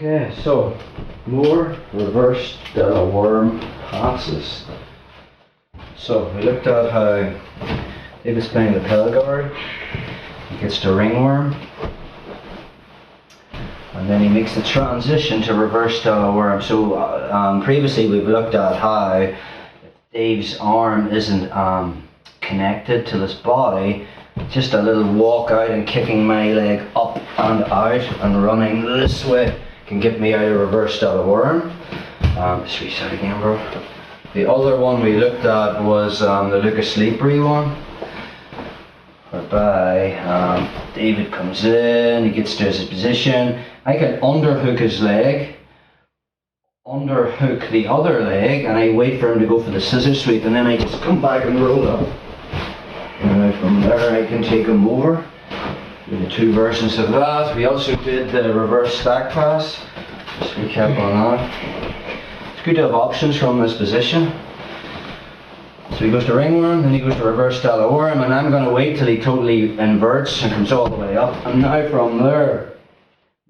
Okay, so more reverse worm passes. So we looked at how he was playing the pedal guard, he gets the ringworm, and then he makes the transition to reverse worm. So previously we've looked at how if Dave's arm isn't connected to this body, just a little walk out and kicking my leg up and out and running this way can get me out of reverse worm. Just reset again, bro. The other one we looked at was the look slippery one, whereby David comes in, he gets to his position. I can underhook his leg, underhook the other leg, and I wait for him to go for the scissor sweep, and then I just come back and roll up. And from there I can take him over. The two versions of that. We also did the reverse stack pass. Just recap on that. It's good to have options from this position. So he goes to ringworm, then he goes to reverse style worm, and I'm going to wait till he totally inverts and comes all the way up. And now from there,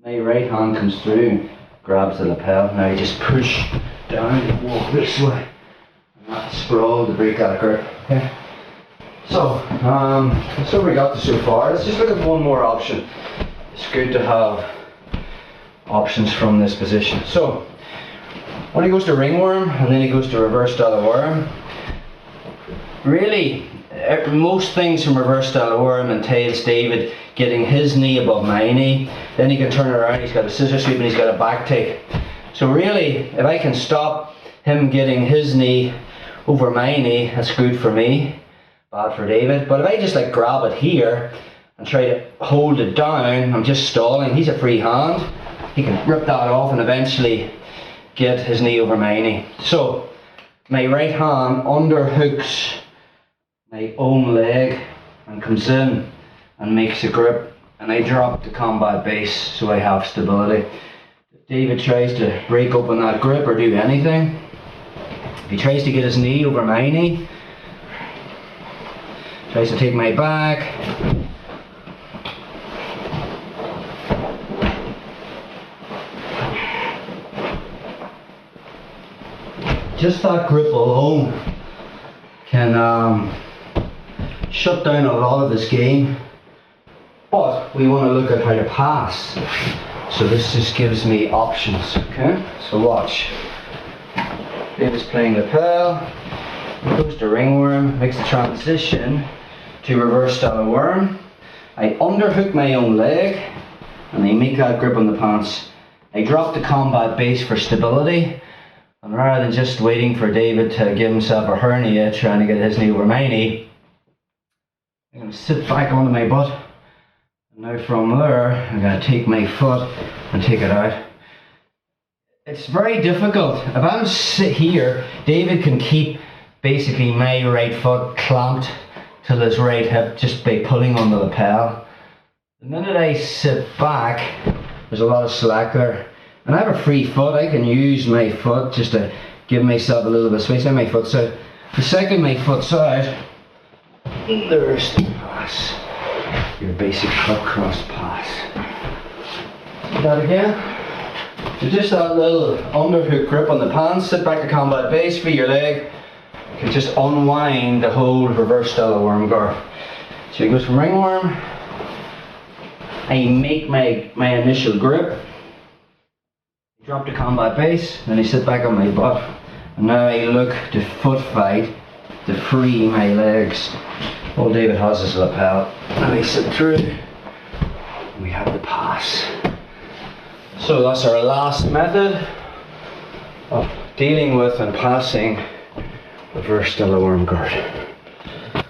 my right hand comes through, grabs the lapel. Now you just push down and walk this way. And that sprawl to break that grip. Okay. So, that's what we got to so far. Let's just look at one more option. It's good to have options from this position. So, when he goes to ringworm and then he goes to reverse style worm, really, most things from reverse style worm entails David getting his knee above my knee. Then he can turn around, he's got a scissor sweep and he's got a back take. So really, if I can stop him getting his knee over my knee, that's good for me. Bad for David. But if I just like grab it here and try to hold it down, I'm just stalling. He's a free hand. He can rip that off and eventually get his knee over my knee. So my right hand underhooks my own leg and comes in and makes a grip, and I drop the combat base so I have stability. If David tries to break open that grip or do anything, if he tries to get his knee over my knee, tries to take my back, just that grip alone can shut down a lot of this game. But we want to look at how to pass, so this just gives me options. Okay, so watch. David's playing the pedal, he goes to ringworm, makes the transition to reverse style worm. I underhook my own leg and I make that grip on the pants. I drop the combat base for stability, and rather than just waiting for David to give himself a hernia trying to get his knee over my knee, I'm going to sit back onto my butt, and now from there I'm going to take my foot and take it out. It's very difficult. If I'm sit here, David can keep basically my right foot clamped to his right hip just by pulling on the lapel. The minute I sit back, there's a lot of slack there. And I have a free foot, I can use my foot just to give myself a little bit of space. Now my foot's out. The second my foot's out, there's the pass. Your basic cut cross pass. Do that again. So just that little underhook grip on the pants, sit back to combat base, free your leg. You can just unwind the whole reverse style worm guard. So he goes from ringworm, I make my initial grip, drop the combat base, then I sit back on my butt, and now I look to foot fight to free my legs. All David has is a lapel, and I sit through, and we have the pass. So that's our last method of dealing with and passing reverse style worm guard.